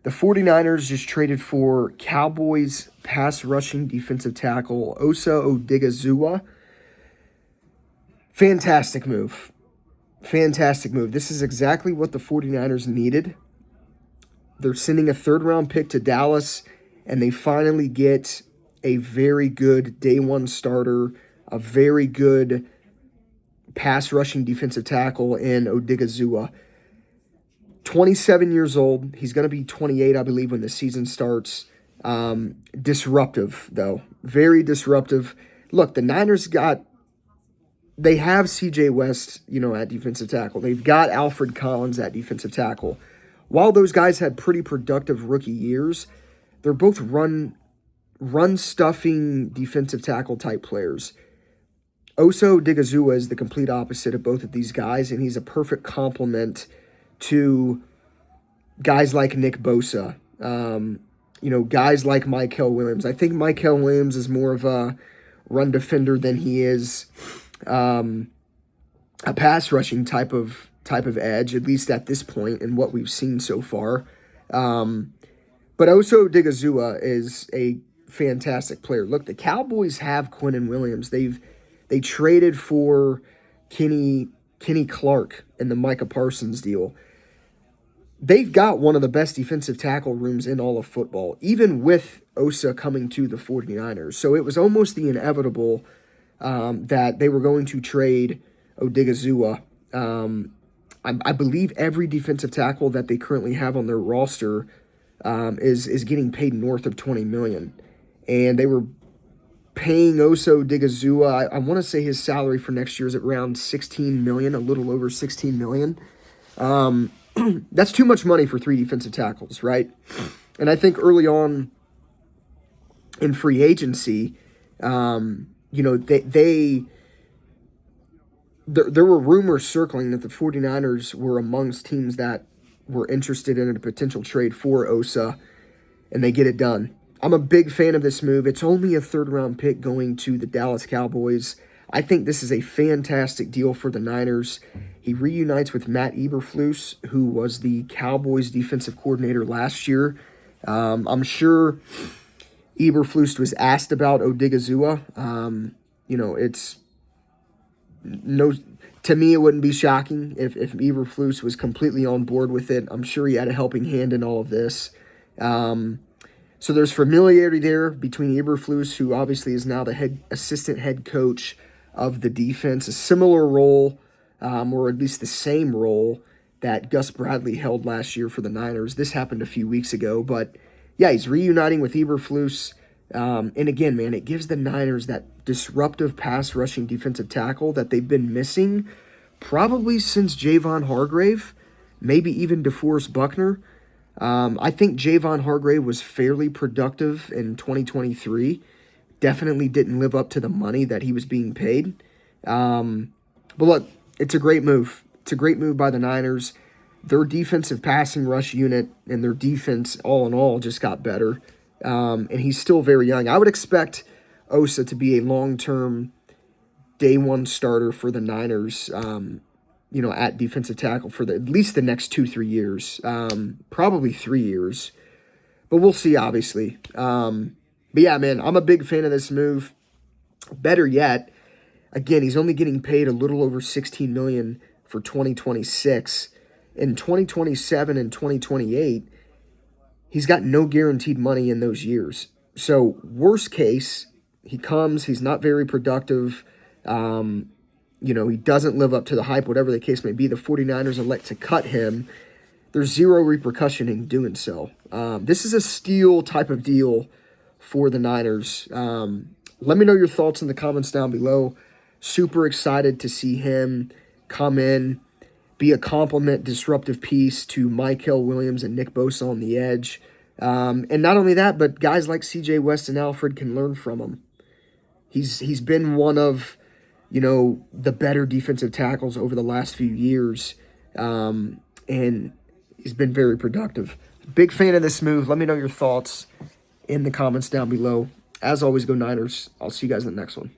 The 49ers just traded for Cowboys pass rushing defensive tackle Osa Odighizuwa. Fantastic move. Fantastic move. This is exactly what the 49ers needed. They're sending a third-round pick to Dallas, and they finally get a very good day one starter, a very good pass rushing defensive tackle in Odighizuwa. 27 years old. He's going to be 28, I believe, when the season starts. Disruptive, though. Very disruptive. Look, the Niners they have CJ West, at defensive tackle. They've got Alfred Collins at defensive tackle. While those guys had pretty productive rookie years, they're both run-stuffing defensive tackle type players. Osa Odighizuwa is the complete opposite of both of these guys, and he's a perfect complement to guys like Nick Bosa, guys like Mykel Williams. I think Mykel Williams is more of a run defender than he is a pass rushing type of edge, at least at this point in what we've seen so far. But Osa Odighizuwa is a fantastic player. Look, the Cowboys have Quinnen Williams. They traded for Kenny Clark in the Micah Parsons deal. They've got one of the best defensive tackle rooms in all of football, even with Osa coming to the 49ers. So it was almost the inevitable that they were going to trade Odighizuwa. I believe every defensive tackle that they currently have on their roster is getting paid north of $20 million. And they were paying Osa Odighizuwa, I want to say his salary for next year is around $16 million, a little over $16 million. That's too much money for three defensive tackles, right? And I think early on in free agency, there were rumors circling that the 49ers were amongst teams that were interested in a potential trade for Osa, and they get it done. I'm a big fan of this move. It's only a third-round pick going to the Dallas Cowboys. I think this is a fantastic deal for the Niners. He reunites with Matt Eberflus, who was the Cowboys defensive coordinator last year. I'm sure Eberflus was asked about Odighizuwa. To me, it wouldn't be shocking if Eberflus was completely on board with it. I'm sure he had a helping hand in all of this. So there's familiarity there between Eberflus, who obviously is now the assistant head coach of the defense, a similar role, or at least the same role that Gus Bradley held last year for the Niners. This happened a few weeks ago, but yeah, he's reuniting with Eberflus. And again, man, it gives the Niners that disruptive pass rushing defensive tackle that they've been missing probably since Javon Hargrave, maybe even DeForest Buckner. I think Javon Hargrave was fairly productive in 2023. Definitely didn't live up to the money that he was being paid. But look, it's a great move. It's a great move by the Niners. Their defensive passing rush unit and their defense, all in all, just got better. And he's still very young. I would expect Osa to be a long-term day one starter for the Niners, at defensive tackle for at least the next 2-3 years, probably 3 years. But we'll see, obviously. But yeah, man, I'm a big fan of this move. Better yet, again, he's only getting paid a little over $16 million for 2026. In 2027 and 2028, he's got no guaranteed money in those years. So worst case, he's not very productive. He doesn't live up to the hype, whatever the case may be. The 49ers elect to cut him. There's zero repercussion in doing so. This is a steal type of deal for the Niners. Let me know your thoughts in the comments down below. Super excited to see him come in, be a complement, disruptive piece to Mykel Williams and Nick Bosa on the edge. And not only that, but guys like CJ West and Alfred can learn from him. He's been one of, the better defensive tackles over the last few years. And he's been very productive. Big fan of this move. Let me know your thoughts in the comments down below. As always, go Niners. I'll see you guys in the next one.